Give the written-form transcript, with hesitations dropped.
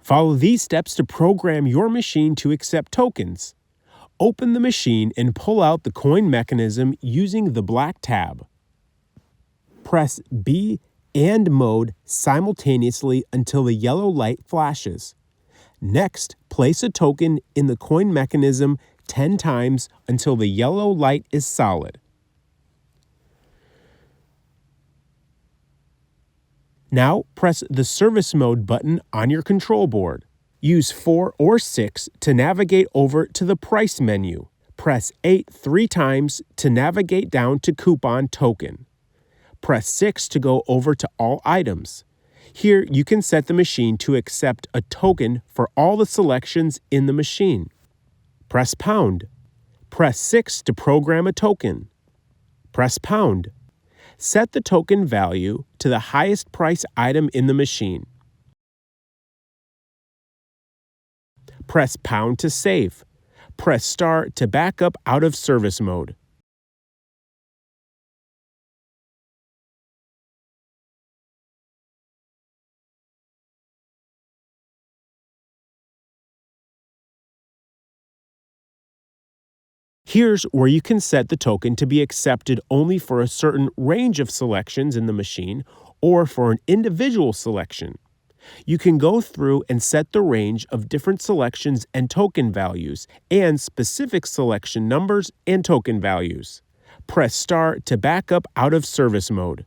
Follow these steps to program your machine to accept tokens. Open the machine and pull out the coin mechanism using the black tab. Press B and mode simultaneously until the yellow light flashes. Next, place a token in the coin mechanism 10 times until the yellow light is solid. Now, press the Service Mode button on your control board. Use 4 or 6 to navigate over to the Price menu. Press 8 3 times to navigate down to Coupon Token. Press 6 to go over to All Items. Here, you can set the machine to accept a token for all the selections in the machine. Press Pound. Press 6 to program a token. Press Pound. Set the token value to the highest price item in the machine. Press Pound to save. Press Star to back up out of service mode. Here's where you can set the token to be accepted only for a certain range of selections in the machine or for an individual selection. You can go through and set the range of different selections and token values and specific selection numbers and token values. Press Star to back up out of service mode.